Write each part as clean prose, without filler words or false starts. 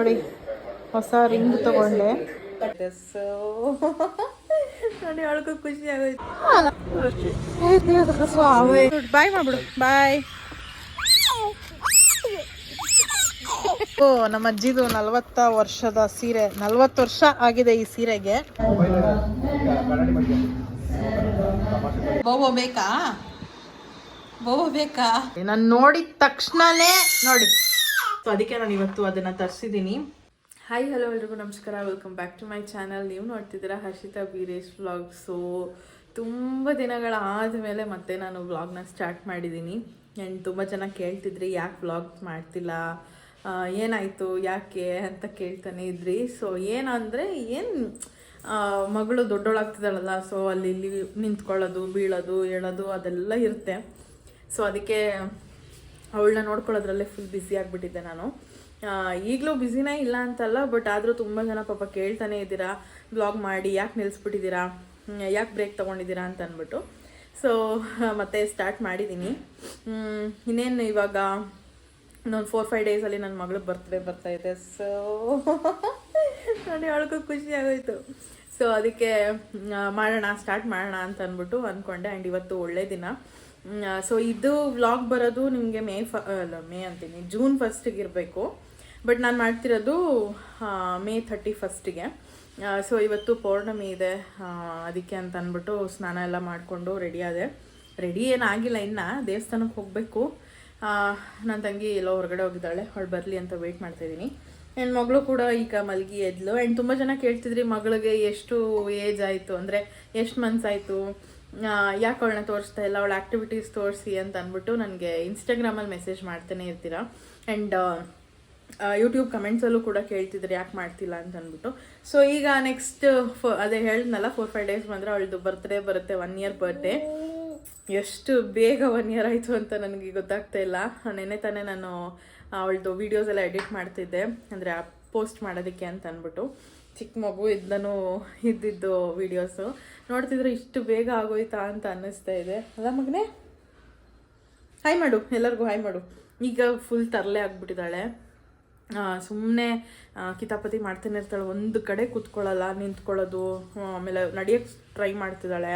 ನೋಡಿ ಹೊಸ ರಿಂಗ್ ತಗೊಂಡೆ. ನೋಡಿ ಅವಳಿಗೂ ಖುಷಿ ಆಗೋಯ್ತು. ಬಾಯ್ ಮಾಡ್ಬಿಡು, ಬಾಯ್. ಓ, ನಮ್ಮ ಅಜ್ಜಿದು 40 ವರ್ಷದ ಸೀರೆ. 40 ವರ್ಷ ಆಗಿದೆ ಈ ಸೀರೆಗೆ. ಬೋಬೋ ಬೇಕಾ? ಬೋಬೋ ಬೇಕಾ? ನಾನು ನೋಡಿದ ತಕ್ಷಣನೇ ನೋಡಿ, ಸೊ ಅದಕ್ಕೆ ನಾನು ಇವತ್ತು ಅದನ್ನ ತರಿಸಿದ್ದೀನಿ. ಹಾಯ್, ಹಲೋ, ಎಲ್ರಿಗೂ ನಮಸ್ಕಾರ. Welcome back to my channel. ನೀವು ನೋಡ್ತಿದ್ದೀರಾ ಹರ್ಷಿತಾ ವೀರೇಶ್ ವ್ಲಾಗ್. ಸೊ ತುಂಬ ದಿನಗಳ ಆದಮೇಲೆ ಮತ್ತೆ ನಾನು ವ್ಲಾಗ್ನ ಸ್ಟಾರ್ಟ್ ಮಾಡಿದ್ದೀನಿ. ಆ್ಯಂಡ್ ತುಂಬ ಜನ ಕೇಳ್ತಿದ್ರಿ ಯಾಕೆ ವ್ಲಾಗ್ ಮಾಡ್ತಿಲ್ಲ, ಏನಾಯಿತು, ಯಾಕೆ ಅಂತ ಕೇಳ್ತಾನೆ ಇದ್ರಿ. ಸೊ ಏನಂದರೆ ಮಗಳು ದೊಡ್ಡೋಳಾಗ್ತಿದ್ದಾಳಲ್ಲ, ಸೊ ಅಲ್ಲಿ ಇಲ್ಲಿ ನಿಂತ್ಕೊಳ್ಳೋದು, ಬೀಳೋದು, ಹೇಳೋದು ಅದೆಲ್ಲ ಇರುತ್ತೆ. ಸೊ ಅದಕ್ಕೆ ಅವಳನ್ನ ನೋಡ್ಕೊಳ್ಳೋದ್ರಲ್ಲೇ ಫುಲ್ ಬ್ಯುಸಿ ಆಗಿಬಿಟ್ಟಿದ್ದೆ ನಾನು. ಈಗಲೂ ಬ್ಯುಸಿನೇ ಇಲ್ಲ ಅಂತಲ್ಲ, ಬಟ್ ಆದರೂ ತುಂಬ ಜನ ಪಾಪ ಕೇಳ್ತಾನೆ ಇದ್ದೀರಾ ಬ್ಲಾಗ್ ಮಾಡಿ, ಯಾಕೆ ನಿಲ್ಲಿಸ್ಬಿಟ್ಟಿದ್ದೀರಾ, ಯಾಕೆ ಬ್ರೇಕ್ ತೊಗೊಂಡಿದ್ದೀರಾ ಅಂತ ಅಂದ್ಬಿಟ್ಟು. ಸೊ ಮತ್ತೆ ಸ್ಟಾರ್ಟ್ ಮಾಡಿದ್ದೀನಿ. ಇನ್ನೇನು ಇವಾಗ ಇನ್ನೊಂದು 4-5 ಡೇಸಲ್ಲಿ ನನ್ನ ಮಗಳು ಬರ್ತ್ಡೇ ಬರ್ತಾಯಿದೆ. ಸೊ ನೋಡಿ ಅವಳಿಗೂ ಖುಷಿ ಆಗೋಯ್ತು. ಸೊ ಅದಕ್ಕೆ ಸ್ಟಾರ್ಟ್ ಮಾಡೋಣ ಅಂತ ಅಂದ್ಬಿಟ್ಟು ಅಂದ್ಕೊಂಡೆ. ಆ್ಯಂಡ್ ಇವತ್ತು ಒಳ್ಳೆ ದಿನ. ಸೊ ಇದು ವ್ಲಾಗ್ ಬರೋದು ನಿಮಗೆ ಜೂನ್ 1 ಇರಬೇಕು, ಬಟ್ ನಾನು ಮಾಡ್ತಿರೋದು May 31. ಸೊ ಇವತ್ತು ಪೌರ್ಣಮಿ ಇದೆ, ಅದಕ್ಕೆ ಅಂತ ಅಂದ್ಬಿಟ್ಟು ಸ್ನಾನ ಎಲ್ಲ ಮಾಡಿಕೊಂಡು ರೆಡಿ ಏನಾಗಿಲ್ಲ, ಇನ್ನು ದೇವಸ್ಥಾನಕ್ಕೆ ಹೋಗಬೇಕು. ನನ್ನ ತಂಗಿ ಎಲ್ಲೋ ಹೊರಗಡೆ ಹೋಗಿದ್ದಾಳೆ, ಅವಳು ಬರಲಿ ಅಂತ ವೆಯ್ಟ್ ಮಾಡ್ತಾಯಿದ್ದೀನಿ. ಆ್ಯಂಡ್ ಮಗಳು ಕೂಡ ಈಗ ಮಲಗಿ ಎದ್ಲು. ಆ್ಯಂಡ್ ತುಂಬ ಜನ ಕೇಳ್ತಿದ್ರಿ ಮಗಳಿಗೆ ಎಷ್ಟು ಏಜ್ ಆಯಿತು, ಅಂದರೆ ಎಷ್ಟು ಮಂತ್ಸ್ ಆಯಿತು, ಯಾಕೆ ಅವಳನ್ನ ತೋರಿಸ್ತಾ ಇಲ್ಲ, ಅವಳ ಆ್ಯಕ್ಟಿವಿಟೀಸ್ ತೋರಿಸಿ ಅಂತ ಅಂದ್ಬಿಟ್ಟು ನನಗೆ ಇನ್ಸ್ಟಾಗ್ರಾಮಲ್ಲಿ ಮೆಸೇಜ್ ಮಾಡ್ತಾನೆ ಇರ್ತೀರಾ. ಆ್ಯಂಡ್ ಯೂಟ್ಯೂಬ್ ಕಮೆಂಟ್ಸಲ್ಲೂ ಕೂಡ ಕೇಳ್ತಿದ್ರು ಯಾಕೆ ಮಾಡ್ತಿಲ್ಲ ಅಂತ ಅಂದ್ಬಿಟ್ಟು. ಸೊ ಈಗ ನೆಕ್ಸ್ಟ್ ಅದೇ ಹೇಳಿದ್ನಲ್ಲ, 4-5 ಡೇಸ್ ಬಂದರೆ ಅವಳದು ಬರ್ತ್ಡೇ ಬರುತ್ತೆ, 1 year ಬರ್ಡೇ. ಎಷ್ಟು ಬೇಗ 1 year ಆಯಿತು ಅಂತ ನನಗೆ ಗೊತ್ತಾಗ್ತಾ ಇಲ್ಲ. ನೆನ್ನೆ ತಾನೇ ನಾನು ಅವಳದು ವೀಡಿಯೋಸ್ ಎಲ್ಲ ಎಡಿಟ್ ಮಾಡ್ತಿದ್ದೆ, ಅಂದರೆ ಪೋಸ್ಟ್ ಮಾಡೋದಕ್ಕೆ ಅಂತ ಅಂದ್ಬಿಟ್ಟು. ಚಿಕ್ಕ ಮಗು ಇದ್ದಿದ್ದು ವೀಡಿಯೋಸು ನೋಡ್ತಿದ್ರೆ ಇಷ್ಟು ಬೇಗ ಆಗೋಯ್ತಾ ಅಂತ ಅನ್ನಿಸ್ತಾ ಇದೆ ಅಲ್ಲ ಮಗನೇ? ಹಾಯ್ ಮಾಡು, ಎಲ್ಲರಿಗೂ ಹಾಯ್ ಮಾಡು. ಈಗ ಫುಲ್ ತರಲೆ ಆಗಿಬಿಟ್ಟಿದ್ದಾಳೆ. ಸುಮ್ಮನೆ ಕಿತಾಪತಿ ಮಾಡ್ತಾನೆ ಇರ್ತಾಳೆ, ಒಂದು ಕಡೆ ಕೂತ್ಕೊಳ್ಳಲ್ಲ, ನಿಂತ್ಕೊಳ್ಳೋದು, ಆಮೇಲೆ ನಡೆಯೋಕ್ಕೆ ಟ್ರೈ ಮಾಡ್ತಿದ್ದಾಳೆ.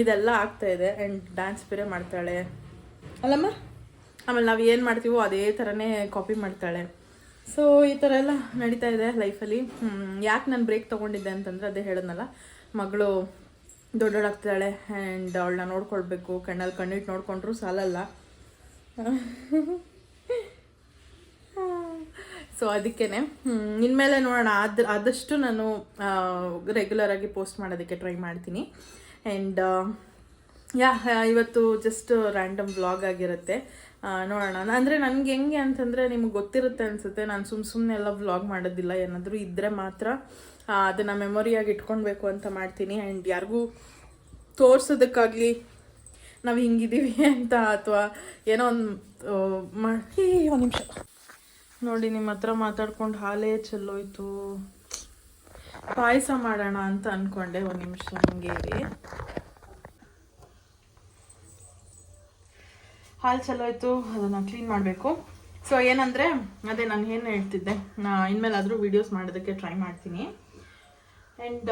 ಇದೆಲ್ಲ ಆಗ್ತಾಯಿದೆ. ಆ್ಯಂಡ್ ಡ್ಯಾನ್ಸ್ ಬೇರೆ ಮಾಡ್ತಾಳೆ ಅಲ್ಲಮ್ಮ. ಆಮೇಲೆ ನಾವು ಏನು ಮಾಡ್ತೀವೋ ಅದೇ ಥರನೇ ಕಾಪಿ ಮಾಡ್ತಾಳೆ. ಸೊ ಈ ಥರ ಎಲ್ಲ ನಡೀತಾ ಇದೆ ಲೈಫಲ್ಲಿ. ಯಾಕೆ ನಾನು ಬ್ರೇಕ್ ತೊಗೊಂಡಿದ್ದೆ ಅಂತಂದರೆ ಅದೇ ಹೇಳಿದ್ನಲ್ಲ, ಮಗಳು ದೊಡ್ಡೋಳಾಗ್ತಿದ್ದಾಳೆ ಆ್ಯಂಡ್ ಅವಳನ್ನ ನೋಡ್ಕೊಳ್ಬೇಕು. ಕಣ್ಣಲ್ಲಿ ಕಣ್ಣಿಟ್ಟು ನೋಡಿಕೊಂಡ್ರು ಸಾಲಲ್ಲ. ಸೊ ಅದಕ್ಕೇ ಇನ್ಮೇಲೆ ನೋಡೋಣ, ಆದಷ್ಟು ನಾನು ರೆಗ್ಯುಲರಾಗಿ ಪೋಸ್ಟ್ ಮಾಡೋದಕ್ಕೆ ಟ್ರೈ ಮಾಡ್ತೀನಿ. ಆ್ಯಂಡ್ ಇವತ್ತು ಜಸ್ಟ್ ರ್ಯಾಂಡಮ್ ವ್ಲಾಗ್ ಆಗಿರುತ್ತೆ. ನೋಡೋಣ. ಅಂದರೆ ನನಗೆ ಹೆಂಗೆ ಅಂತಂದರೆ ನಿಮ್ಗೆ ಗೊತ್ತಿರುತ್ತೆ ಅನಿಸುತ್ತೆ, ನಾನು ಸುಮ್ಮನೆ ಎಲ್ಲ ವ್ಲಾಗ್ ಮಾಡೋದಿಲ್ಲ. ಏನಾದರೂ ಇದ್ದರೆ ಮಾತ್ರ ಅದನ್ನು ಮೆಮೊರಿಯಾಗಿ ಇಟ್ಕೊಳ್ಬೇಕು ಅಂತ ಮಾಡ್ತೀನಿ. ಆ್ಯಂಡ್ ಯಾರಿಗೂ ತೋರ್ಸೋದಕ್ಕಾಗಲಿ ನಾವು ಹಿಂಗಿದ್ದೀವಿ ಅಂತ, ಅಥವಾ ಏನೋ ಒಂದು ನಿಮಿಷ ನೋಡಿ, ನಿಮ್ಮ ಹತ್ರ ಮಾತಾಡ್ಕೊಂಡು ಹಾಲೇ ಚೆಲ್ಲೋಯ್ತು. ಪಾಯಸ ಮಾಡೋಣ ಅಂತ ಅಂದ್ಕೊಂಡೆ, ಒಂದು ನಿಮಿಷ ಹಂಗೆ ಇರಿ. ಹಾಲು ಚೆಲ್ಲೋಯ್ತು, ಅದನ್ನು ಕ್ಲೀನ್ ಮಾಡಬೇಕು. ಸೊ ಏನಂದರೆ ಅದೇ ನಾನು ಏನು ಹೇಳ್ತಿದ್ದೆ, ಇನ್ಮೇಲಾದರೂ ವೀಡಿಯೋಸ್ ಮಾಡೋದಕ್ಕೆ ಟ್ರೈ ಮಾಡ್ತೀನಿ. ಆ್ಯಂಡ್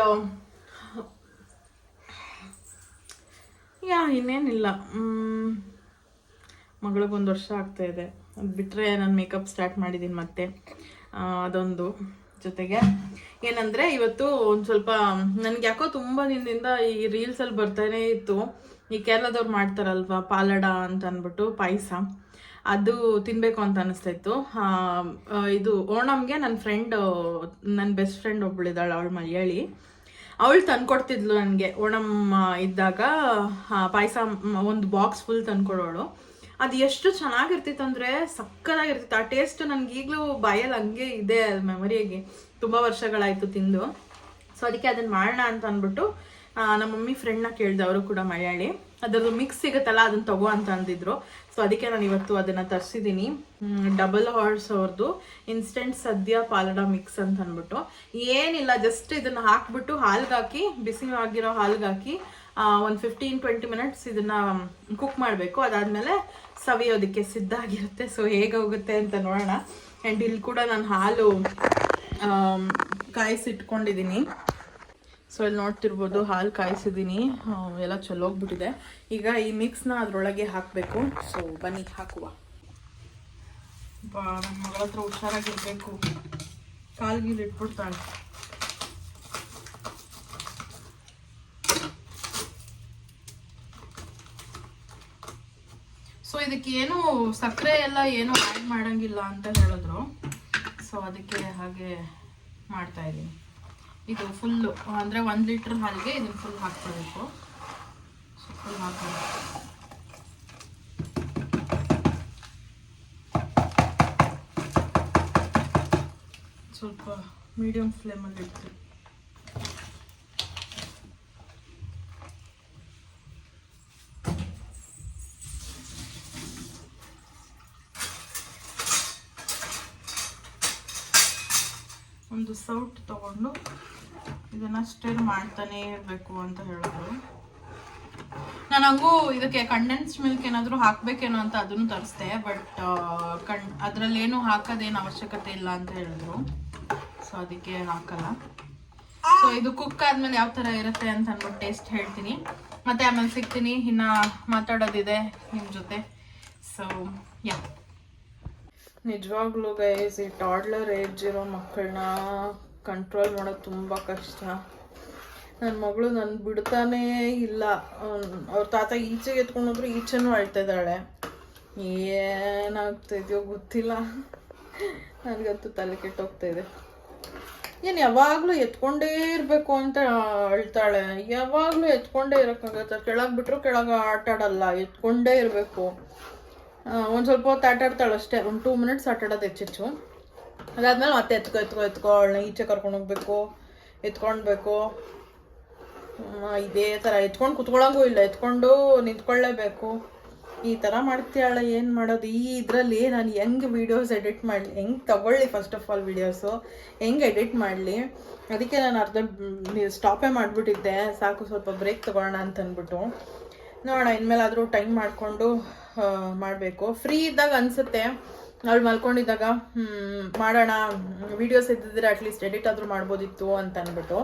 ಇನ್ನೇನಿಲ್ಲ, ಮಗಳಿಗೊಂದು ವರ್ಷ ಆಗ್ತಾಯಿದೆ. ಅದು ಬಿಟ್ಟರೆ ನಾನು ಮೇಕಪ್ ಸ್ಟಾರ್ಟ್ ಮಾಡಿದ್ದೀನಿ ಮತ್ತೆ. ಅದೊಂದು ಜೊತೆಗೆ ಏನಂದರೆ ಇವತ್ತು ಒಂದು ಸ್ವಲ್ಪ ನನಗೆ ಯಾಕೋ ತುಂಬ ದಿನದಿಂದ ಈ ರೀಲ್ಸಲ್ಲಿ ಬರ್ತಾನೆ ಇತ್ತು, ಈ ಕೇರಳದವ್ರು ಮಾಡ್ತಾರಲ್ವ ಪಾಲಡ ಅಂತ ಅಂದ್ಬಿಟ್ಟು ಪಾಯಸ, ಅದು ತಿನ್ನಬೇಕು ಅಂತ ಅನ್ನಿಸ್ತಾ ಇತ್ತು. ಇದು ಓಣಮ್ಗೆ ನನ್ನ ಬೆಸ್ಟ್ ಫ್ರೆಂಡ್ ಒಬ್ಬಳಿದ್ದಾಳೆ, ಅವಳು ಮಲಯಾಳಿ. ಅವಳು ತಂದ್ಕೊಡ್ತಿದ್ಲು ನನಗೆ ಓಣಮ್ ಇದ್ದಾಗ ಪಾಯಸ, ಒಂದು ಬಾಕ್ಸ್ ಫುಲ್ ತಂದ್ಕೊಡೋಳು. ಅದು ಎಷ್ಟು ಚೆನ್ನಾಗಿರ್ತಿತ್ತು ಅಂದರೆ ಸಕ್ಕತ್ತಾಗಿರ್ತಿತ್ತು. ಆ ಟೇಸ್ಟ್ ನನಗೆ ಈಗಲೂ ಬಾಯಲ್ಲಿ ಹಂಗೆ ಇದೆ, ಮೆಮೊರಿಯಾಗಿ. ತುಂಬ ವರ್ಷಗಳಾಯಿತು ತಿಂದು. ಸೊ ಅದಕ್ಕೆ ಅದನ್ನು ಮಾಡೋಣ ಅಂತ ಅಂದ್ಬಿಟ್ಟು ನಮ್ಮ ಮಮ್ಮಿ ಫ್ರೆಂಡ್ನ ಕೇಳಿದೆ, ಅವರು ಕೂಡ ಮಲಯಾಳಿ. ಅದರದ್ದು ಮಿಕ್ಸ್ ಸಿಗುತ್ತಲ್ಲ, ಅದನ್ನು ತಗೋ ಅಂತ ಅಂದಿದ್ರು. ಸೊ ಅದಕ್ಕೆ ನಾನು ಇವತ್ತು ಅದನ್ನು ತರಿಸಿದ್ದೀನಿ. ಡಬಲ್ ಹಾರ್ಸ್ ಅವ್ರದ್ದು ಇನ್ಸ್ಟೆಂಟ್ ಸದ್ಯ ಪಾಲಡ ಮಿಕ್ಸ್ ಅಂತ ಅಂದ್ಬಿಟ್ಟು. ಏನಿಲ್ಲ, ಜಸ್ಟ್ ಇದನ್ನು ಹಾಕ್ಬಿಟ್ಟು ಹಾಲ್ಗೆ ಹಾಕಿ, ಬಿಸಿ ಆಗಿರೋ ಹಾಲ್ಗೆ ಹಾಕಿ ಒಂದು 15-20 ಮಿನಿಟ್ಸ್ ಇದನ್ನು ಕುಕ್ ಮಾಡಬೇಕು. ಅದಾದಮೇಲೆ ಸವಿಯೋದಕ್ಕೆ ಸಿದ್ಧ ಆಗಿರುತ್ತೆ. ಸೊ ಹೇಗೆ ಹೋಗುತ್ತೆ ಅಂತ ನೋಡೋಣ. ಆ್ಯಂಡ್ ಇಲ್ಲಿ ಕೂಡ ನಾನು ಹಾಲು ಕಾಯಿಸಿಟ್ಕೊಂಡಿದ್ದೀನಿ. ಸೊ ಇಲ್ಲಿ ನೋಡ್ತಿರ್ಬೋದು ಹಾಲು ಕಾಯಿಸಿದ್ದೀನಿ, ಎಲ್ಲ ಚಲೋಗ್ಬಿಟ್ಟಿದೆ. ಈಗ ಈ ಮಿಕ್ಸ್ನ ಅದರೊಳಗೆ ಹಾಕಬೇಕು. ಸೊ ಬನ್ನಿ ಹಾಕುವ. ನನ್ನ ಮಗಳ ಹತ್ರ ಹುಷಾರಾಗಿರ್ಬೇಕು, ಕಾಲ್ಗೀಲ್ ಇಟ್ಬಿಡ್ತಾಳೆ. ಸೊ ಇದಕ್ಕೆ ಏನು ಸಕ್ಕರೆ ಎಲ್ಲ ಏನು ಆ್ಯಡ್ ಮಾಡಂಗಿಲ್ಲ ಅಂತ ಹೇಳಿದ್ರು. ಸೊ ಅದಕ್ಕೆ ಹಾಗೆ ಮಾಡ್ತಾ ಇದ್ದೀನಿ. ಇದು ಫುಲ್ಲು ಅಂದರೆ 1 ಲೀಟ್ರ್ ಹಾಲಿಗೆ ಇದನ್ನು ಫುಲ್ ಹಾಕ್ಕೊಳ್ಬೇಕು. ಸೊ ಫುಲ್ ಹಾಕಬೇಕು. ಸ್ವಲ್ಪ ಮೀಡಿಯಂ ಫ್ಲೇಮಲ್ಲಿ ಇಡ್ತೀವಿ. ಒಂದು ಸೌಟ್ ತಗೊಂಡು ಇದನ್ನು ಸ್ಟಿರ್ ಮಾಡ್ತಾನೇ ಇರಬೇಕು ಅಂತ ಹೇಳಿದ್ರು. ನಾನು ಹಂಗೂ ಇದಕ್ಕೆ ಕಂಡೆನ್ಸ್ಡ್ ಮಿಲ್ಕ್ ಏನಾದರೂ ಹಾಕಬೇಕೇನೋ ಅಂತ ಅದನ್ನು ತರಿಸ್ದೆ. ಬಟ್ ಅದರಲ್ಲೇನು ಹಾಕೋದೇನು ಅವಶ್ಯಕತೆ ಇಲ್ಲ ಅಂತ ಹೇಳಿದ್ರು. ಸೊ ಅದಕ್ಕೆ ಹಾಕಲ್ಲ. ಸೊ ಇದು ಕುಕ್ ಆದಮೇಲೆ ಯಾವ ಥರ ಇರುತ್ತೆ ಅಂತ ಅಂದ್ಬಿಟ್ಟು ಟೇಸ್ಟ್ ಹೇಳ್ತೀನಿ. ಮತ್ತು ಆಮೇಲೆ ಸಿಗ್ತೀನಿ, ಇನ್ನು ಮಾತಾಡೋದಿದೆ ನಿಮ್ಮ ಜೊತೆ. ಸೊ ಯಾ, ನಿಜವಾಗ್ಲೂ ಗೈಸ್ ಈ ಟಾಡ್ಲರ್ ಏಜ್ ಇರೋ ಮಕ್ಕಳನ್ನ ಕಂಟ್ರೋಲ್ ಮಾಡೋದು ತುಂಬ ಕಷ್ಟ. ನನ್ನ ಮಗಳು ನನ್ನ ಬಿಡ್ತಾನೇ ಇಲ್ಲ. ಅವ್ರ ತಾತ ಈಚೆಗೆ ಎತ್ಕೊಂಡೋದ್ರು ಈಚೆನೂ ಅಳ್ತಾ ಇದ್ದಾಳೆ. ಏನಾಗ್ತಾಯಿದೆಯೋ ಗೊತ್ತಿಲ್ಲ, ನನಗಂತೂ ತಲೆ ಕೆಟ್ಟೋಗ್ತಾ ಇದೆ. ಏನು ಯಾವಾಗಲೂ ಎತ್ಕೊಂಡೇ ಇರಬೇಕು ಅಂತ ಅಳ್ತಾಳೆ. ಯಾವಾಗಲೂ ಎತ್ಕೊಂಡೇ ಇರೋಕ್ಕಾಗತ್ತೆ? ಕೆಳಗೆ ಬಿಟ್ಟರು ಕೆಳಗೆ ಆಟ ಆಡಲ್ಲ, ಎತ್ಕೊಂಡೇ ಇರಬೇಕು. ಒಂದು ಸ್ವಲ್ಪ ಹೊತ್ತು ಆಟ ಆಡ್ತಾಳೆ ಅಷ್ಟೇ, ಒಂದು 2 ಮಿನಿಟ್ಸ್ ಆಟ ಆಡೋದು ಹೆಚ್ಚೆಚ್ಚು. ಅದಾದ್ಮೇಲೆ ಮತ್ತೆ ಎತ್ಕೊ ಅವಳನ್ನ ಈಚೆ ಕರ್ಕೊಂಡು ಹೋಗ್ಬೇಕು, ಎತ್ಕೊಳ್ಬೇಕು. ಇದೇ ಥರ ಎತ್ಕೊಂಡು ಕುತ್ಕೊಳ್ಳೋಂಗೂ ಇಲ್ಲ, ಎತ್ಕೊಂಡು ನಿಂತ್ಕೊಳ್ಳೇಬೇಕು. ಈ ಥರ ಮಾಡ್ತೀಯಾಳ. ಏನು ಮಾಡೋದು? ಈ ಇದರಲ್ಲಿ ನಾನು ಹೆಂಗೆ ವೀಡಿಯೋಸ್ ಎಡಿಟ್ ಮಾಡಲಿ, ಹೆಂಗೆ ತಗೊಳ್ಳಿ ಫಸ್ಟ್ ಆಫ್ ಆಲ್ ವೀಡಿಯೋಸು, ಹೆಂಗೆ ಎಡಿಟ್ ಮಾಡಲಿ? ಅದಕ್ಕೆ ನಾನು ಅರ್ಧ ಸ್ಟಾಪೇ ಮಾಡಿಬಿಟ್ಟಿದ್ದೆ. ಸಾಕು, ಸ್ವಲ್ಪ ಬ್ರೇಕ್ ತೊಗೊಳ್ಳೋಣ ಅಂತ ಅಂದ್ಬಿಟ್ಟು. ನೋಡೋಣ ಇನ್ಮೇಲಾದರೂ ಟೈಮ್ ಮಾಡಿಕೊಂಡು ಮಾಡಬೇಕು. ಫ್ರೀ ಇದ್ದಾಗ ಅನಿಸುತ್ತೆ, ಅವಳು ಮಲ್ಕೊಂಡಿದ್ದಾಗ ಮಾಡೋಣ, ವೀಡಿಯೋಸ್ ಇದ್ದಿದ್ರೆ ಅಟ್ಲೀಸ್ಟ್ ಎಡಿಟ್ ಆದರೂ ಮಾಡ್ಬೋದಿತ್ತು ಅಂತ ಅಂದ್ಬಿಟ್ಟು.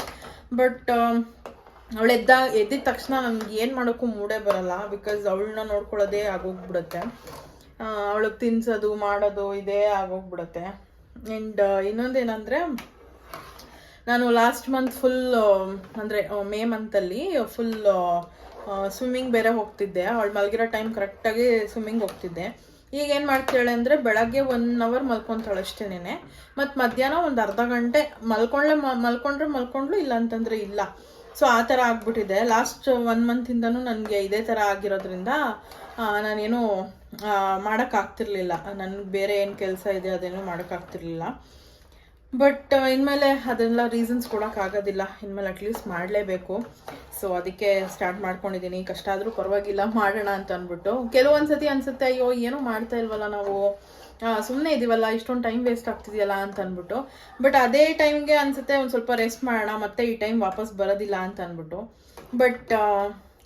ಬಟ್ ಅವಳು ಎದ್ದಿದ ತಕ್ಷಣ ನನಗೆ ಏನು ಮಾಡೋಕ್ಕೂ ಮೂಡೇ ಬರಲ್ಲ. ಬಿಕಾಸ್ ಅವಳನ್ನ ನೋಡ್ಕೊಳ್ಳೋದೇ ಆಗೋಗ್ಬಿಡುತ್ತೆ, ಅವಳಿಗೆ ತಿನ್ಸೋದು ಮಾಡೋದು ಇದೇ ಆಗೋಗ್ಬಿಡುತ್ತೆ. ಆ್ಯಂಡ್ ಇನ್ನೊಂದೇನೆಂದರೆ, ನಾನು ಲಾಸ್ಟ್ ಮಂತ್ ಫುಲ್ ಅಂದರೆ ಮೇ ಮಂತಲ್ಲಿ ಫುಲ್ ಸ್ವಿಮ್ಮಿಂಗ್ ಬೇರೆ ಹೋಗ್ತಿದ್ದೆ. ಅವಳು ಮಲಗಿರೋ ಟೈಮ್ ಕರೆಕ್ಟಾಗಿ ಸ್ವಿಮ್ಮಿಂಗ್ ಹೋಗ್ತಿದ್ದೆ. ಈಗ ಏನು ಮಾಡ್ತಾಳೆ ಅಂದರೆ ಬೆಳಗ್ಗೆ 1 ಅವರ್ ಮಲ್ಕೊತಾಳೆ ಅಷ್ಟೇನೆ, ಮತ್ತು ಮಧ್ಯಾಹ್ನ ಒಂದು ಅರ್ಧ ಗಂಟೆ ಮಲ್ಕೊಂಡ್ರು, ಇಲ್ಲ ಅಂತಂದರೆ ಇಲ್ಲ. ಸೊ ಆ ಥರ ಆಗ್ಬಿಟ್ಟಿದೆ. ಲಾಸ್ಟ್ 1 ಮಂತಿಂದನೂ ನನಗೆ ಇದೇ ಥರ ಆಗಿರೋದ್ರಿಂದ ನಾನೇನು ಮಾಡೋಕ್ಕಾಗ್ತಿರ್ಲಿಲ್ಲ. ನನಗೆ ಬೇರೆ ಏನು ಕೆಲಸ ಇದೆ ಅದೇನೂ ಮಾಡೋಕ್ಕಾಗ್ತಿರ್ಲಿಲ್ಲ. ಬಟ್ ಇನ್ಮೇಲೆ ಅದೆಲ್ಲ ರೀಸನ್ಸ್ ಕೊಡೋಕ್ಕಾಗೋದಿಲ್ಲ, ಇನ್ಮೇಲೆ ಅಟ್ಲೀಸ್ಟ್ ಮಾಡಲೇಬೇಕು. ಸೊ ಅದಕ್ಕೆ ಸ್ಟಾರ್ಟ್ ಮಾಡ್ಕೊಂಡಿದ್ದೀನಿ. ಕಷ್ಟ ಆದರೂ ಪರವಾಗಿಲ್ಲ, ಮಾಡೋಣ ಅಂತ ಅಂದ್ಬಿಟ್ಟು. ಕೆಲವೊಂದು ಸತಿ ಅನಿಸುತ್ತೆ, ಅಯ್ಯೋ ಏನೂ ಮಾಡ್ತಾ ಇಲ್ವಲ್ಲ ನಾವು, ಸುಮ್ಮನೆ ಇದೀವಲ್ಲ, ಇಷ್ಟೊಂದು ಟೈಮ್ ವೇಸ್ಟ್ ಆಗ್ತಿದೆಯಲ್ಲ ಅಂತ ಅಂದ್ಬಿಟ್ಟು. ಬಟ್ ಅದೇ ಟೈಮ್ಗೆ ಅನಿಸುತ್ತೆ ಒಂದು ಸ್ವಲ್ಪ ರೆಸ್ಟ್ ಮಾಡೋಣ, ಮತ್ತೆ ಈ ಟೈಮ್ ವಾಪಸ್ ಬರೋದಿಲ್ಲ ಅಂತ ಅಂದ್ಬಿಟ್ಟು. ಬಟ್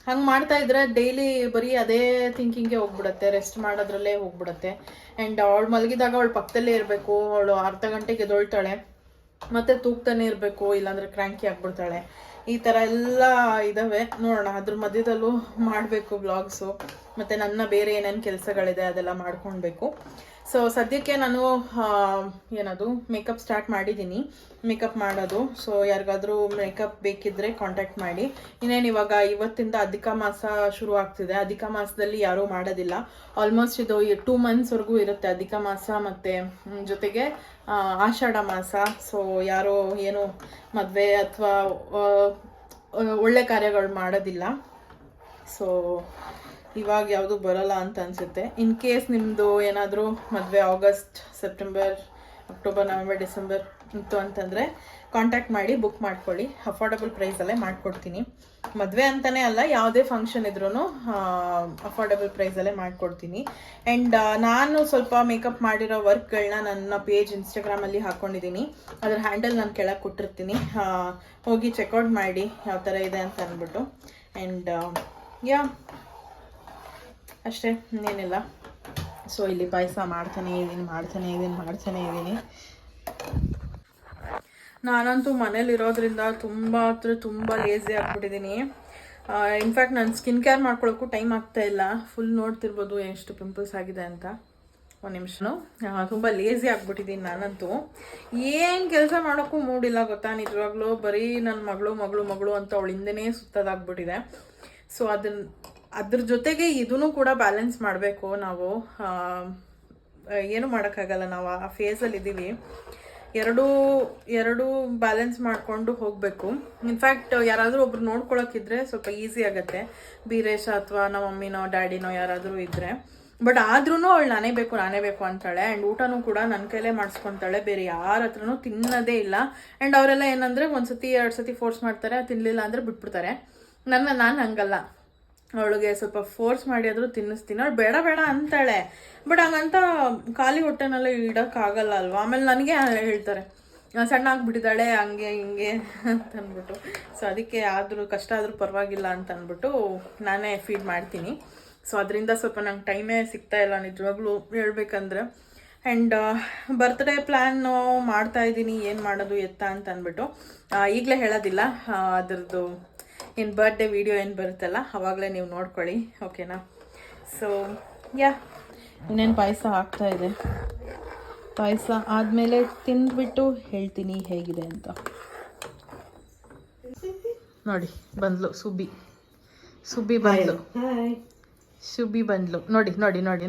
ಹಂಗೆ ಮಾಡ್ತಾ ಇದ್ರೆ ಡೈಲಿ ಬರೀ ಅದೇ ಥಿಂಕಿಂಗ್ಗೆ ಹೋಗ್ಬಿಡುತ್ತೆ, ರೆಸ್ಟ್ ಮಾಡೋದ್ರಲ್ಲೇ ಹೋಗ್ಬಿಡುತ್ತೆ. ಆ್ಯಂಡ್ ಅವಳು ಮಲಗಿದಾಗ ಅವಳು ಪಕ್ಕದಲ್ಲೇ ಇರಬೇಕು. ಅವಳು ಅರ್ಧ ಗಂಟೆಗೆ ಎದ್ದೊಳ್ತಾಳೆ, ಮತ್ತೆ ತೂಗ್ತಾನೆ ಇರಬೇಕು, ಇಲ್ಲಾಂದರೆ ಕ್ರ್ಯಾಂಕಿ ಆಗ್ಬಿಡ್ತಾಳೆ. ಈ ಥರ ಎಲ್ಲ ಇದ್ದಾವೆ. ನೋಡೋಣ, ಅದ್ರ ಮಧ್ಯದಲ್ಲೂ ಮಾಡಬೇಕು ವ್ಲಾಗ್ಸು, ಮತ್ತು ನನ್ನ ಬೇರೆ ಏನೇನು ಕೆಲಸಗಳಿದೆ ಅದೆಲ್ಲ ಮಾಡ್ಕೊಳ್ಬೇಕು. ಸೊ ಸದ್ಯಕ್ಕೆ ನಾನು ಏನದು ಮೇಕಪ್ ಸ್ಟಾರ್ಟ್ ಮಾಡಿದ್ದೀನಿ, ಮೇಕಪ್ ಮಾಡೋದು. ಸೊ ಯಾರಿಗಾದರೂ ಮೇಕಪ್ ಬೇಕಿದ್ದರೆ ಕಾಂಟ್ಯಾಕ್ಟ್ ಮಾಡಿ. ಇನ್ನೇನು ಇವಾಗ ಇವತ್ತಿಂದ ಅಧಿಕ ಮಾಸ ಶುರು ಆಗ್ತಿದೆ. ಅಧಿಕ ಮಾಸದಲ್ಲಿ ಯಾರೂ ಮಾಡೋದಿಲ್ಲ. ಆಲ್ಮೋಸ್ಟ್ ಇದು 2 ಮಂತ್ಸ್ವರೆಗೂ ಇರುತ್ತೆ ಅಧಿಕ ಮಾಸ, ಮತ್ತು ಜೊತೆಗೆ ಆಷಾಢ ಮಾಸ. ಸೊ ಯಾರೋ ಏನು ಮದುವೆ ಅಥವಾ ಒಳ್ಳೆ ಕಾರ್ಯಗಳು ಮಾಡೋದಿಲ್ಲ. ಸೊ ಇವಾಗ ಯಾವುದು ಬರೋಲ್ಲ ಅಂತ ಅನಿಸುತ್ತೆ. ಇನ್ ಕೇಸ್ ನಿಮ್ಮದು ಏನಾದರೂ ಮದುವೆ August, September, October, November, December ಇತ್ತು ಅಂತಂದರೆ ಕಾಂಟ್ಯಾಕ್ಟ್ ಮಾಡಿ ಬುಕ್ ಮಾಡ್ಕೊಳ್ಳಿ. ಅಫೋರ್ಡಬಲ್ ಪ್ರೈಸಲ್ಲೇ ಮಾಡಿಕೊಡ್ತೀನಿ. ಮದುವೆ ಅಂತಲೇ ಅಲ್ಲ, ಯಾವುದೇ ಫಂಕ್ಷನ್ ಇದ್ರೂ ಅಫೋರ್ಡಬಲ್ ಪ್ರೈಸಲ್ಲೇ ಮಾಡಿಕೊಡ್ತೀನಿ. ಆ್ಯಂಡ್ ನಾನು ಸ್ವಲ್ಪ ಮೇಕಪ್ ಮಾಡಿರೋ ವರ್ಕ್ಗಳನ್ನ ನನ್ನ ಪೇಜ್ ಇನ್ಸ್ಟಾಗ್ರಾಮಲ್ಲಿ ಹಾಕ್ಕೊಂಡಿದ್ದೀನಿ. ಅದರ ಹ್ಯಾಂಡಲ್ ನಾನು ಕೆಳಗೆ ಕೊಟ್ಟಿರ್ತೀನಿ, ಹೋಗಿ ಚೆಕ್ಔಟ್ ಮಾಡಿ ಯಾವ ಥರ ಇದೆ ಅಂತ ಅಂದ್ಬಿಟ್ಟು. ಆ್ಯಂಡ್ ಯಾ ಅಷ್ಟೇ, ಇನ್ನೇನಿಲ್ಲ. ಸೊ ಇಲ್ಲಿ ಪಾಯಸ ಮಾಡ್ತಾನೆ ಇದ್ದೀನಿ. ನಾನಂತೂ ಮನೇಲಿರೋದ್ರಿಂದ ತುಂಬ ಲೇಸಿ ಆಗ್ಬಿಟ್ಟಿದ್ದೀನಿ. ಇನ್ಫ್ಯಾಕ್ಟ್ ನಾನು ಸ್ಕಿನ್ ಕೇರ್ ಮಾಡ್ಕೊಳ್ಳೋಕ್ಕೂ ಟೈಮ್ ಆಗ್ತಾ ಇಲ್ಲ. ಫುಲ್ ನೋಡ್ತಿರ್ಬೋದು ಎಷ್ಟು ಪಿಂಪಲ್ಸ್ ಆಗಿದೆ ಅಂತ. ಒಂದು ನಿಮಿಷನು ತುಂಬ ಲೇಸಿ ಆಗ್ಬಿಟ್ಟಿದ್ದೀನಿ ನಾನಂತೂ. ಏನು ಕೆಲಸ ಮಾಡೋಕ್ಕೂ ಮೂಡಿಲ್ಲ ಗೊತ್ತಾ, ನಿಜವಾಗ್ಲೂ ಬರೀ ನನ್ನ ಮಗಳು ಅಂತ ಅವಳಿಂದನೇ ಸುತ್ತದಾಗ್ಬಿಟ್ಟಿದೆ. ಸೊ ಅದ್ರ ಜೊತೆಗೆ ಇದೂ ಕೂಡ ಬ್ಯಾಲೆನ್ಸ್ ಮಾಡಬೇಕು ನಾವು. ಏನು ಮಾಡೋಕ್ಕಾಗಲ್ಲ, ನಾವು ಆ ಫೇಸಲ್ಲಿ ಇದ್ದೀವಿ. ಎರಡೂ ಬ್ಯಾಲೆನ್ಸ್ ಮಾಡಿಕೊಂಡು ಹೋಗಬೇಕು. ಇನ್ಫ್ಯಾಕ್ಟ್ ಯಾರಾದರೂ ಒಬ್ರು ನೋಡ್ಕೊಳಕ್ಕಿದ್ರೆ ಸ್ವಲ್ಪ ಈಸಿ ಆಗುತ್ತೆ, ಬೀರೇಶ ಅಥವಾ ನಮ್ಮ ಮಮ್ಮಿನೋ ಡ್ಯಾಡಿನೋ ಯಾರಾದರೂ ಇದ್ದರೆ. ಬಟ್ ಆದ್ರೂ ಅವಳು ನಾನೇ ಬೇಕು ಅಂತಾಳೆ. ಆ್ಯಂಡ್ ಊಟನೂ ಕೂಡ ನನ್ನ ಕೈಲೇ ಮಾಡಿಸ್ಕೊತಾಳೆ, ಬೇರೆ ಯಾರ ಹತ್ರನೂ ತಿನ್ನೋದೇ ಇಲ್ಲ. ಆ್ಯಂಡ್ ಅವರೆಲ್ಲ ಏನಂದರೆ 1 ಸತಿ 2 ಸತಿ ಫೋರ್ಸ್ ಮಾಡ್ತಾರೆ, ತಿನ್ನಲಿಲ್ಲ ಅಂದರೆ ಬಿಟ್ಬಿಡ್ತಾರೆ. ನಾನು ಹಂಗಲ್ಲ, ಅವಳಿಗೆ ಸ್ವಲ್ಪ ಫೋರ್ಸ್ ಮಾಡಿ ಆದರೂ ತಿನ್ನಿಸ್ತೀನಿ. ಅವಳು ಬೇಡ ಅಂತಾಳೆ. ಬಟ್ ಹಂಗಂತ ಖಾಲಿ ಹೊಟ್ಟೆನೆಲ್ಲ ಇಡೋಕ್ಕಾಗಲ್ಲ ಅಲ್ವಾ. ಆಮೇಲೆ ನನಗೆ ಹೇಳ್ತಾರೆ ಸಣ್ಣ ಆಗಿಬಿಟ್ಟಿದ್ದಾಳೆ ಹಂಗೆ ಹಿಂಗೆ ಅಂತ ಅಂದ್ಬಿಟ್ಟು. ಸೊ ಅದಕ್ಕೆ ಕಷ್ಟ ಆದರೂ ಪರವಾಗಿಲ್ಲ ಅಂತ ಅಂದ್ಬಿಟ್ಟು ನಾನೇ ಫೀಡ್ ಮಾಡ್ತೀನಿ. ಸೊ ಅದರಿಂದ ಸ್ವಲ್ಪ ನಂಗೆ ಟೈಮೇ ಸಿಗ್ತಾ ಇಲ್ಲ ನಿಜವಾಗ್ಲೂ ಹೇಳ್ಬೇಕಂದ್ರೆ. ಆ್ಯಂಡ್ ಬರ್ತ್ಡೇ ಪ್ಲ್ಯಾನು ಮಾಡ್ತಾಯಿದ್ದೀನಿ, ಏನು ಮಾಡೋದು ಎತ್ತ ಅಂತ ಅಂದ್ಬಿಟ್ಟು. ಈಗಲೇ ಹೇಳೋದಿಲ್ಲ, ಅದರದ್ದು ಏನು ಬರ್ಡೇ ವಿಡಿಯೋ ಏನು ಬರುತ್ತಲ್ಲ ಆವಾಗಲೇ ನೀವು ನೋಡ್ಕೊಳ್ಳಿ, ಓಕೆನಾ. ಸೊ ಇನ್ನೇನು ಪಾಯಸ ಆಗ್ತಾಯಿದೆ. ಪಾಯಸ ಆದಮೇಲೆ ತಿಂದ್ಬಿಟ್ಟು ಹೇಳ್ತೀನಿ ಹೇಗಿದೆ ಅಂತ. ನೋಡಿ ಬಂದ್ಲು ಸುಬ್ಬಿ ಬಂದ್ಲು. ನೋಡಿ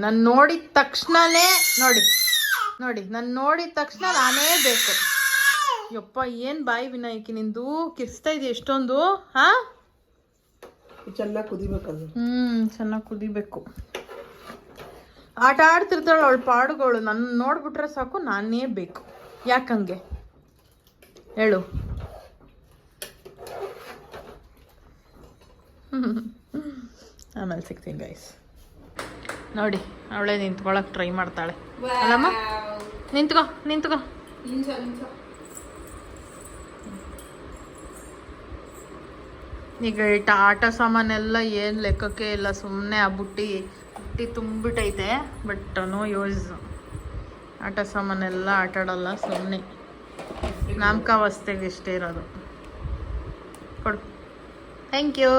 ನಾನು ನೋಡಿದ ತಕ್ಷಣನೇ ನಾನೇ ಬೇಕು. ಯಪ್ಪ ಏನು ಬಾಯಿ ವಿನಾಯಕಿ ನಿಂದು, ಕಿರ್ಸ್ತಾ ಇದೆಯಾ ಎಷ್ಟೊಂದು. ಚೆನ್ನಾಗಿ ಕುದಿಬೇಕಲ್ಲ. ಚೆನ್ನಾಗಿ ಕುದಿಬೇಕು. ಆಟ ಆಡ್ತಿರ್ತಾಳೆ ಅವಳು ಪಾಡುಗಳು, ನನ್ನ ನೋಡ್ಬಿಟ್ರೆ ಸಾಕು ನಾನೇ ಬೇಕು. ಯಾಕಂಗೆ ಹೇಳು. ಆಮೇಲೆ ಸಿಗ್ತೀನಿ ಗೈಸ್. ನೋಡಿ ಅವಳೇ ನಿಂತ್ಕೊಳಕ್ಕೆ ಟ್ರೈ ಮಾಡ್ತಾಳೆ. ಅಲ್ಲಮ್ಮ ನಿಂತ್ಕೋ. ಈಗ ಆಟ ಸಾಮಾನೆಲ್ಲ ಏನು ಲೆಕ್ಕಕ್ಕೆ ಇಲ್ಲ, ಸುಮ್ಮನೆ ಆ ಬುಟ್ಟಿ ತುಂಬಿಟ್ಟೈತೆ. ಬಟ್ ನೋ ಯೂಸ್, ಆಟ ಸಾಮಾನೆಲ್ಲ ಆಟಾಡಲ್ಲ, ಸುಮ್ಮನೆ ನಾಮಕಾವಸ್ಥೆಗೆ ಇಷ್ಟೇ ಇರೋದು. ಕೊಡು. Thank you.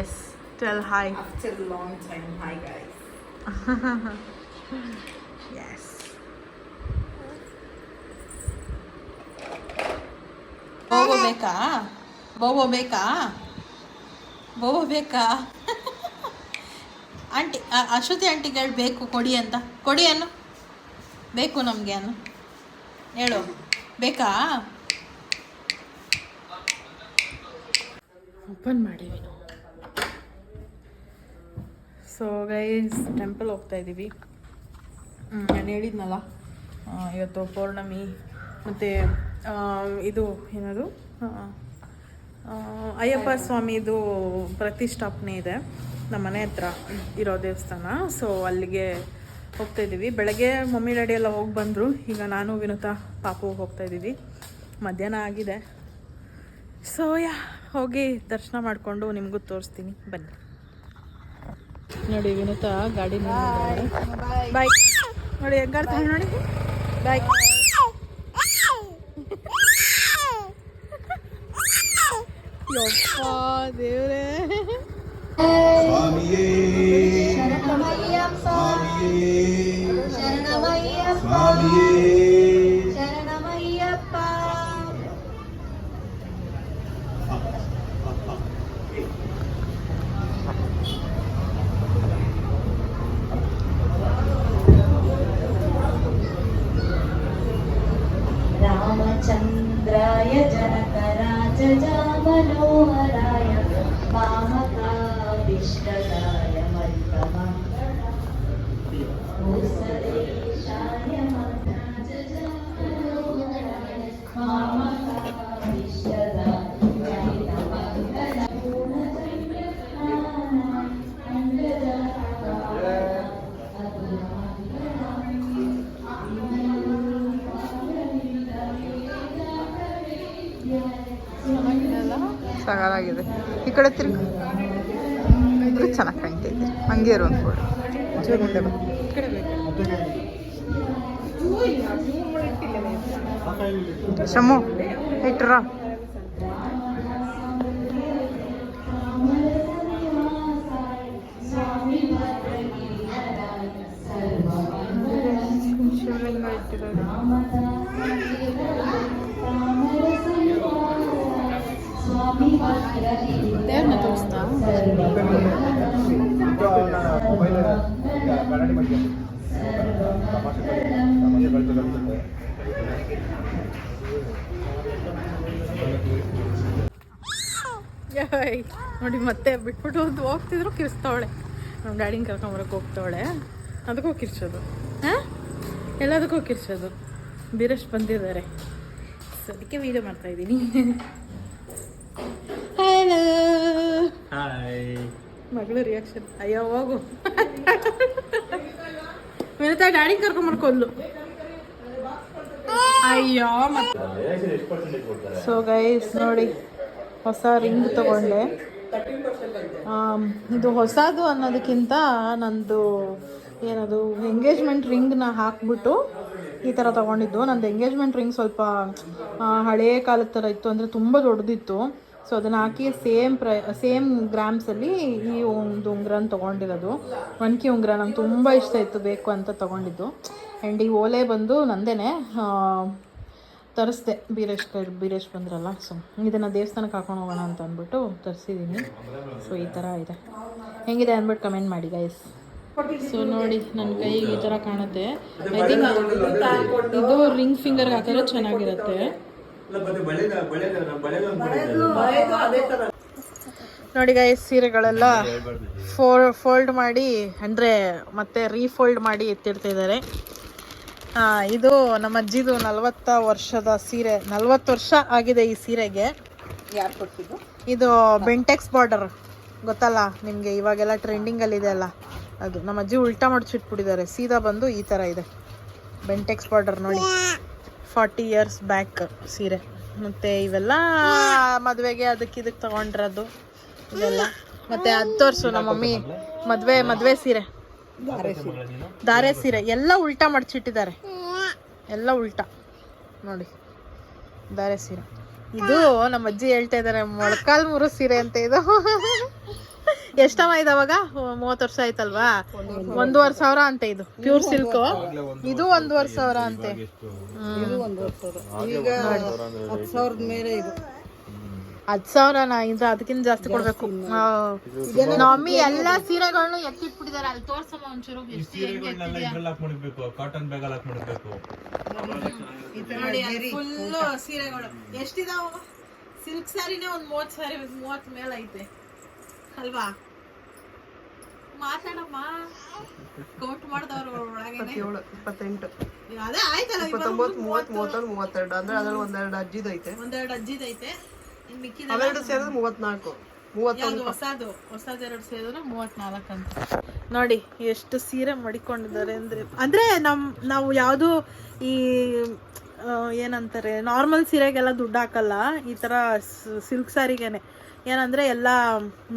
Yes, tell hi. After a long time, hi guys. Yes. ಬೋಬೋ ಬೇಕಾ ಆಂಟಿ? ಅಶ್ವತಿ ಆಂಟಿಗೆ ಹೇಳಿ ಬೇಕು ಕೊಡಿ ಅಂತ. ಕೊಡಿ ಅನ್ನು, ಬೇಕು ನಮಗೆ ಅನ್ನು ಹೇಳು. ಬೇಕಾ? ಓಪನ್ ಮಾಡಿವಿ ನಾವು. ಸೊ ಗೈಸ್, ಟೆಂಪಲ್ ಹೋಗ್ತಾ ಇದ್ದೀವಿ. ನಾನು ಹೇಳಿದ್ನಲ್ಲ ಇವತ್ತು ಪೌರ್ಣಮಿ, ಮತ್ತು ಇದು ಏನದು ಅಯ್ಯಪ್ಪ ಸ್ವಾಮಿದು ಪ್ರತಿಷ್ಠಾಪನೆ ಇದೆ ನಮ್ಮ ಮನೆ ಹತ್ರ ಇರೋ ದೇವಸ್ಥಾನ. ಸೊ ಅಲ್ಲಿಗೆ ಹೋಗ್ತಾಯಿದ್ದೀವಿ. ಬೆಳಗ್ಗೆ ಮಮ್ಮಿ ಡ್ಯಾಡಿ ಎಲ್ಲ ಹೋಗಿ ಬಂದರು. ಈಗ ನಾನು ವಿನುತಾ ಪಾಪು ಹೋಗ್ತಾಯಿದ್ದೀವಿ. ಮಧ್ಯಾಹ್ನ ಆಗಿದೆ. ಸೊ ಹೋಗಿ ದರ್ಶನ ಮಾಡಿಕೊಂಡು ನಿಮಗೂ ತೋರಿಸ್ತೀನಿ, ಬನ್ನಿ. ನೋಡಿ ವಿನುತಾ ಗಾಡಿ ಬಾಯ್ ನೋಡಿ ಹೆಂಗಾಡ್ತಾಳೆ ನೋಡಿ. ಬಾಯ್. ಯಪ್ಪ ದೇವ್ರೇ. ಸ್ವಾಮಿಯೇ ಶರಣಮಯ್ಯಪ್ಪ, ಶರಣಮಯ್ಯಪ್ಪ, ಶರಣಮಯ್ಯಪ್ಪ. ರಾಮಚಂದ್ರಾಯ ಜನಕರಾಜಮನೋಹರಾಯ ಮಾಮಕಾಭಿಷ್ಟದಾಯ ಮಧ್ಯಮಂಗಲಾಯ ಸಾಕಾಗಿದೆ. ಈ ಕಡೆ ತಿರುಗಿ ಚೆನ್ನಾಗಿ ಕಾಣ್ತೈತೆ. ಹಂಗೆ ಇರೋ ಒಂದು ಫೋಟೋ ಚೂರು ಮುಂದೆ ಬಾ. ಈ ಕಡೆ ಬೇಕು. ಶಮ್ಮು ಇಟ್ರ ಶಿವಲಿಂಗ ಇಟ್ಟಿರೋದು. ದೇವ್ರನ್ನ ತೋರಿಸ್ತಾ ನೋಡಿ ಮತ್ತೆ ಬಿಟ್ಬಿಟ್ಟು ಒಂದು ಹೋಗ್ತಿದ್ರು ಕಿರ್ಸ್ತಾವಳೆ. ನಮ್ಮ ಡ್ಯಾಡಿನ ಕರ್ಕೊಂಬರಕ್ಕೆ ಹೋಗ್ತಾವಳೆ, ಅದಕ್ಕೂ ಕಿರ್ಸೋದು. ಹಾಂ, ಎಲ್ಲದಕ್ಕೂ ಕಿರ್ಸೋದು. ಬೀರಷ್ಟು ಬಂದಿದ್ದಾರೆ, ಸೊ ಅದಕ್ಕೆ ವೀಡಿಯೋ ಮಾಡ್ತಾಯಿದ್ದೀನಿ. ಹಲೋ ಮಗಳು ರಿಯಾಕ್ಷನ್. ಅಯ್ಯೋ ಹೋಗು ವಿನತಾ ಡ್ಯಾಡಿನ ಕರ್ಕೊಂಬರ್ಕೊಲ್ಲು. ಅಯ್ಯೋ ಮತ್ತೆ. ಸೊ ಗೈಸ್ ನೋಡಿ, ಹೊಸ ರಿಂಗ್ ತಗೊಂಡೆ. ಇದು ಹೊಸದು ಅನ್ನೋದಕ್ಕಿಂತ ನಂದು ಏನದು ಎಂಗೇಜ್ಮೆಂಟ್ ರಿಂಗ್ನ ಹಾಕ್ಬಿಟ್ಟು ಈ ಥರ ತೊಗೊಂಡಿದ್ದು. ನಂದು ಎಂಗೇಜ್ಮೆಂಟ್ ರಿಂಗ್ ಸ್ವಲ್ಪ ಹಳೆಯ ಕಾಲದ ಥರ ಇತ್ತು, ಅಂದರೆ ತುಂಬ ದೊಡ್ಡದಿತ್ತು. ಸೊ ಅದನ್ನು ಹಾಕಿ ಸೇಮ್ ಗ್ರಾಮ್ಸಲ್ಲಿ ಈ ಒಂದು ಉಂಗ್ರನ ತೊಗೊಂಡಿರೋದು. ಒನ್ಕಿ ಉಂಗುರ ನಂಗೆ ತುಂಬ ಇಷ್ಟ ಇತ್ತು, ಬೇಕು ಅಂತ ತೊಗೊಂಡಿದ್ದು. ಆ್ಯಂಡ್ ಈ ಓಲೆ ಬಂದು ನಂದೇನೆ ತರಿಸ್ದೆ, ಬೀರೇಶ್ ಬಂದ್ರಲ್ಲ. ಸೊ ಇದನ್ನು ದೇವಸ್ಥಾನಕ್ಕೆ ಹಾಕೊಂಡು ಹೋಗೋಣ ಅಂತ ಅಂದ್ಬಿಟ್ಟು ತರಿಸಿದ್ದೀನಿ. ಸೊ ಈ ಥರ ಇದೆ, ಹೆಂಗಿದೆ ಅಂದ್ಬಿಟ್ಟು ಕಮೆಂಟ್ ಮಾಡಿ ಗೈಸ್. ಸೊ ನೋಡಿ ನನ್ನ ಕೈಗೆ ಈ ಥರ ಕಾಣುತ್ತೆ. ಐ ಥಿಂಕ್ ಇದು ರಿಂಗ್ ಫಿಂಗರ್ಗೆ ಹಾಕಿದ್ರೆ ಚೆನ್ನಾಗಿರುತ್ತೆ. ನೋಡಿ ಗೈಸ್, ಸೀರೆಗಳೆಲ್ಲ ಫೋಲ್ಡ್ ಮಾಡಿ ಅಂದರೆ ಮತ್ತೆ ರೀಫೋಲ್ಡ್ ಮಾಡಿ ಎತ್ತಿಡ್ತಿದ್ದಾರೆ. ಇದು ನಮ್ಮ ಅಜ್ಜಿದು 40 ವರ್ಷದ ಸೀರೆ. 40 ವರ್ಷ ಆಗಿದೆ ಈ ಸೀರೆಗೆ. ಯಾರು ಕೊಡ್ತಿದ್ದು? ಇದು ಬೆಂಟೆಕ್ಸ್ ಬಾರ್ಡರ್ ಗೊತ್ತಲ್ಲ ನಿಮಗೆ, ಇವಾಗೆಲ್ಲ ಟ್ರೆಂಡಿಂಗಲ್ಲಿದೆ ಅಲ್ಲ ಅದು. ನಮ್ಮ ಅಜ್ಜಿ ಉಲ್ಟಾ ಮಾಡಿಸಿಟ್ಬಿಟ್ಟಿದ್ದಾರೆ, ಸೀದಾ ಬಂದು ಈ ಥರ ಇದೆ ಬೆಂಟೆಕ್ಸ್ ಬಾರ್ಡರ್. ನೋಡಿ 40 ಇಯರ್ಸ್ ಬ್ಯಾಕ್ ಸೀರೆ. ಮತ್ತು ಇವೆಲ್ಲ ಮದುವೆಗೆ ಇದಕ್ಕೆ ತೊಗೊಂಡಿರೋದು ಇದೆಲ್ಲ. ಮತ್ತು ಅದು ತೋರಿಸು ನಮ್ಮ ಮಮ್ಮಿ ಮದುವೆ ಸೀರೆ, ಧಾರೆ ಸೀರೆ ಎಲ್ಲ ಉಲ್ಟಾ ಮಡ್ಚಿಟ್ಟಿದ್ದಾರೆ, ಎಲ್ಲ ಉಲ್ಟಾ ನೋಡಿ ಧಾರೆ ಸೀರೆ. ಇದು ನಮ್ಮ ಅಜ್ಜಿ ಹೇಳ್ತಾ ಇದ್ದಾರೆ ಮೊಳಕಾಲ್ ಮೂರು ಸೀರೆ ಅಂತ. ಇದು ಎಷ್ಟವ ಇದೆ ಅವಾಗ? 30 ವರ್ಷ ಆಯ್ತಲ್ವಾ? 1,500 ಅಂತೆ. ಇದು ಪ್ಯೂರ್ ಸಿಲ್ಕ್, ಇದು 1,500 ಅಂತೆ. ಈಗ 10,000 ಮೇಲೆ ಇದು 10,000ನಾ? ಇದು ಅದಕ್ಕಿಂತ ಜಾಸ್ತಿ ಕೊಡ್ಬೇಕು. ನಮ್ಮಿ ಎಲ್ಲಾ ಸೀರೆಗಳನ್ನು ಎತ್ತಿಟ್ಬಿಟ್ಟಿದ್ದಾರೆ. ಅಲ್ಲಿ ತೋರ್ಸಮ್ಮ ಒಂಚೂರು. ಕಾಟನ್ ಬ್ಯಾಗ್ ಹಾಕಿ ಮಾಡಬೇಕು ನೋಡಿ ಫುಲ್ಲು ಸೀರೆಗಳು ಎಷ್ಟಿದಾವ. ಸಿಲ್ಕ್ ಸ್ಯಾರಿನೇ ಒಂದು 30 ಮೇಲೆ ಐತೆ ಅಲ್ವಾ? ಮಾತಾಡಮ್ಮ, ಕೌಂಟ್ ಮಾಡಿದವ್ರು ಒಳಗೆ 28 ಅದೇ ಆಯ್ತಲ್ಲ. 29 30 31 32 ಅಂದ್ರೆ ಅದ್ರಲ್ಲಿ ಒಂದೆರಡು ಅಜ್ಜಿದೈತೆ, ಅವೆರಡು ಸೇರಿದ್ರೆ 34 ಹೊಸದು 2 ಸೇರಿದ್ರೆ 34 ಅಂತ. ನೋಡಿ ಎಷ್ಟು ಸೀರೆ ಮಡಿಕೊಂಡಿದ್ದಾರೆ ಅಂದ್ರೆ ನಾವು ಯಾವುದು ಈ ಏನಂತಾರೆ ನಾರ್ಮಲ್ ಸೀರೆಗೆಲ್ಲ ದುಡ್ಡು ಹಾಕಲ್ಲ. ಈ ತರ ಸಿಲ್ಕ್ ಸ್ಯಾರಿಗೇನೆ ಏನಂದ್ರೆ ಎಲ್ಲ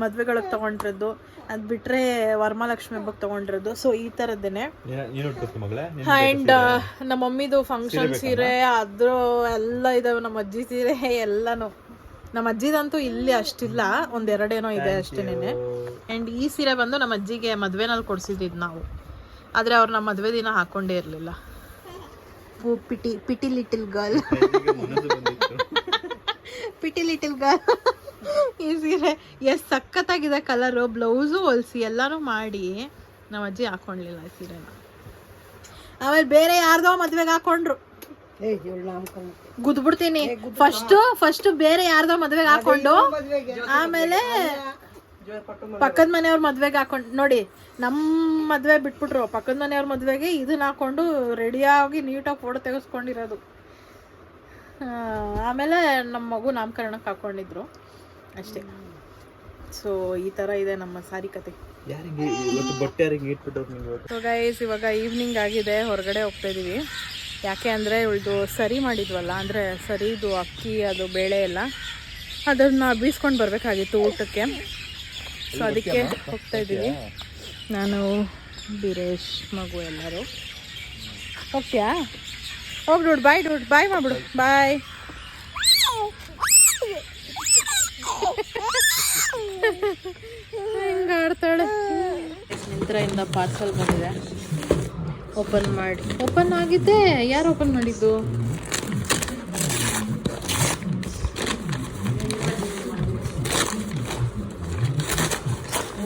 ಮದ್ವೆಗಳಿಗೆ ತಗೊಂಡಿರೋದು, ಅದ್ ಬಿಟ್ರೆ ವರಮಹಾಲಕ್ಷ್ಮಿ ಹಬ್ಬಕ್ಕೆ ತಗೊಂಡಿರೋದು. ಸೊ ಈ ತರದ್ದೇನೆ. ಅಂಡ್ ನಮ್ಮ ಮಮ್ಮಿದು ಫಂಕ್ಷನ್ ಸೀರೆ ಅದ್ರ ಎಲ್ಲ ಇದಾವೆ. ನಮ್ಮ ಅಜ್ಜಿ ಸೀರೆ ಎಲ್ಲಾನು. ನಮ್ಮ ಅಜ್ಜಿದಂತೂ ಇಲ್ಲಿ ಅಷ್ಟಿಲ್ಲ, ಒಂದೆರಡೇನೋ ಇದೆ ಅಷ್ಟೇನೆ. ಅಂಡ್ ಈ ಸೀರೆ ಬಂದು ನಮ್ಮ ಅಜ್ಜಿಗೆ ಮದ್ವೆನಲ್ಲಿ ಕೊಡ್ಸಿದ್ದು ನಾವು, ಆದ್ರೆ ಅವ್ರು ನಮ್ಮ ಮದ್ವೆ ದಿನ ಹಾಕೊಂಡೇ ಇರ್ಲಿಲ್ಲ. Pretty little girl pretty little girl. ಈ ಸೀರೆ ಎಷ್ಟು ಸಖತ್ತಾಗಿದೆ ಕಲರು, ಬ್ಲೌಸು ಹೊಲ್ಸಿ ಎಲ್ಲಾನು ಮಾಡಿ ನಮ್ಮ ಅಜ್ಜಿ ಹಾಕೊಂಡ್ಲಿಲ್ಲ ಈ ಸೀರೆನ. ಆಮೇಲೆ ಬೇರೆ ಯಾರ್ದೋ ಮದ್ವೆಗೆ ಹಾಕೊಂಡ್ರು, ಗುದ್ಬಿಡ್ತೀನಿ. ಫಸ್ಟ್ ಬೇರೆ ಯಾರ್ದೋ ಮದ್ವೆಗೆ ಹಾಕೊಂಡು ಆಮೇಲೆ ಪಕ್ಕದ ಮನೆಯವ್ರ ಮದ್ವೆಗೆ ಹಾಕೊಂಡು ನೋಡಿ, ನಮ್ಮ ಮದ್ವೆ ಬಿಟ್ಬಿಟ್ರು, ಪಕ್ಕದ ಮನೆಯವ್ರ ಮದ್ವೆಗೆ ಇದನ್ನ ಹಾಕೊಂಡು ರೆಡಿಯಾಗಿ ನೀಟಾಗಿ ಫೋಟೋ ತೆಗೆಸ್ಕೊಂಡಿರೋದು. ಆಮೇಲೆ ನಮ್ಮ ಮಗು ನಾಮಕರಣಕ್ಕೆ ಹಾಕೊಂಡಿದ್ರು ಅಷ್ಟೇ. ಸೊ ಈ ಥರ ಇದೆ ನಮ್ಮ ಸಾರಿ ಕತೆ. ಸೊ ಗೈಸ್, ಇವಾಗ ಈವ್ನಿಂಗ್ ಆಗಿದೆ, ಹೊರಗಡೆ ಹೋಗ್ತಾ ಇದೀವಿ. ಯಾಕೆ ಅಂದರೆ ಇವಳ್ದು ಸರಿ ಮಾಡಿದ್ವಲ್ಲ, ಅಂದರೆ ಸರಿದು ಅಕ್ಕಿ ಅದು ಬೇಳೆ ಎಲ್ಲ ಅದನ್ನು ಬೀಸ್ಕೊಂಡು ಬರಬೇಕಾಗಿತ್ತು ಊಟಕ್ಕೆ. ಸೊ ಅದಕ್ಕೆ ಹೋಗ್ತಾ ಇದ್ದೀವಿ. ನಾನು ಬೀರೇಶ್ ಮಗು ಎಲ್ಲರೂ ಹೋಗ್ತೀಯಾ? ಹೋಗಿ ನೋಡು, ಬಾಯ್ ಮಾಡ್ಬಿಡು, ಬಾಯ್. ಹೆಂಗೆ ಆಡ್ತಾಳೆ. ಮಿಂತ್ರದಿಂದ ಪಾರ್ಸಲ್ ಬಂದಿದೆ, ಓಪನ್ ಆಗಿದೆ. ಯಾರು ಓಪನ್ ಮಾಡಿದ್ದು?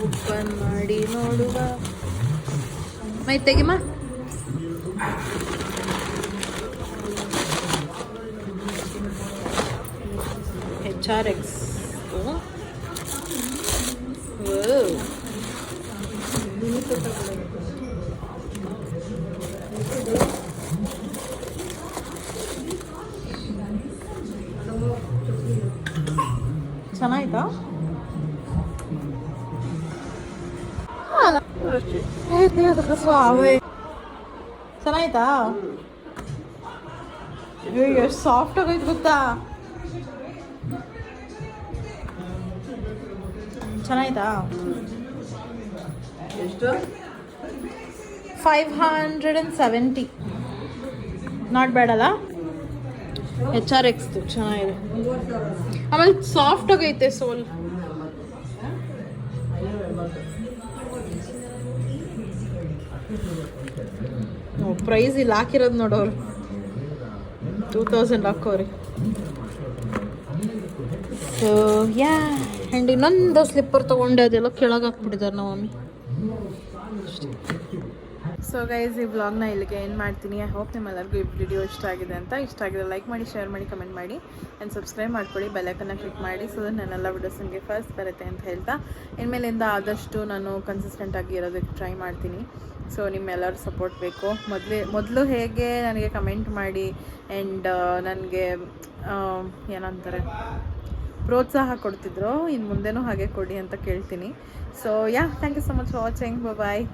ಓಪನ್ ಮಾಡಿ ನೋಡುವ. ಮೈ ತೆಗಿಮ. HRX. ಚೆನ್ನಾಯ್ತಾ? ಚೆನ್ನಾಯ್ತಾ? ಎಷ್ಟು ಸಾಫ್ಟ್ ಆಗೈತೆ ಗೊತ್ತಾ? ಚೆನ್ನಾಯ್ತಾ? ಎಷ್ಟು? 570. ನಾಟ್ ಬ್ಯಾಡ್ ಅಲ್ಲ? HRX ಚೆನ್ನಾಗಿದೆ. ಆಮೇಲೆ ಸಾಫ್ಟ್ ಆಗೈತೆ ಸೋಲ್. ಪ್ರೈಸ್ ಇಲ್ಲಿ ಹಾಕಿರೋದು ನೋಡೋರು 2000 ಹಾಕೋರಿ. ಸೊ ಯಾ, ಆ್ಯಂಡ್ ಇನ್ನೊಂದು ಸ್ಲಿಪ್ಪರ್ ತೊಗೊಂಡೆ, ಅದೆಲ್ಲ ಕೆಳಗೆ ಹಾಕ್ಬಿಟ್ಟಿದ್ದಾರೆ ನಮ್ಮ ಮಮ್ಮಿ. ಸೊ ಗೈಸ್, ಈ ವ್ಲಾಗ್ನ ಇಲ್ಲಿಗೆ ಏನು ಮಾಡ್ತೀನಿ. ಐ ಹೋಪ್ ನಿಮ್ಮೆಲ್ಲರಿಗೂ ಈ ವಿಡಿಯೋ ಇಷ್ಟ ಆಗಿದೆ ಅಂತ. ಇಷ್ಟ ಆಗಿದ್ರೆ ಲೈಕ್ ಮಾಡಿ, ಶೇರ್ ಮಾಡಿ, ಕಮೆಂಟ್ ಮಾಡಿ ಆ್ಯಂಡ್ ಸಬ್ಸ್ಕ್ರೈಬ್ ಮಾಡ್ಕೊಳ್ಳಿ. ಬೆಲ್ಲೈಕನ್ನ ಕ್ಲಿಕ್ ಮಾಡಿ, ಸೊ ದಟ್ ನನ್ನೆಲ್ಲ ವಿಡಿಯೋಸ್ ನಿಮಗೆ ಫಸ್ಟ್ ಬರುತ್ತೆ ಅಂತ ಹೇಳ್ತಾ, ಇನ್ಮೇಲಿಂದ ಆದಷ್ಟು ನಾನು ಕನ್ಸಿಸ್ಟೆಂಟಾಗಿ ಇರೋದಕ್ಕೆ ಟ್ರೈ ಮಾಡ್ತೀನಿ. ಸೊ ನಿಮ್ಮೆಲ್ಲರೂ ಸಪೋರ್ಟ್ ಬೇಕು. ಮೊದಲು ಹೇಗೆ ನನಗೆ ಕಮೆಂಟ್ ಮಾಡಿ ಆ್ಯಂಡ್ ನನಗೆ ಏನಂತಾರೆ ಪ್ರೋತ್ಸಾಹ ಕೊಡ್ತಿದ್ರು, ಇನ್ನು ಮುಂದೆನೂ ಹಾಗೆ ಕೊಡಿ ಅಂತ ಕೇಳ್ತೀನಿ. So yeah, thank you so much for watching. Bye.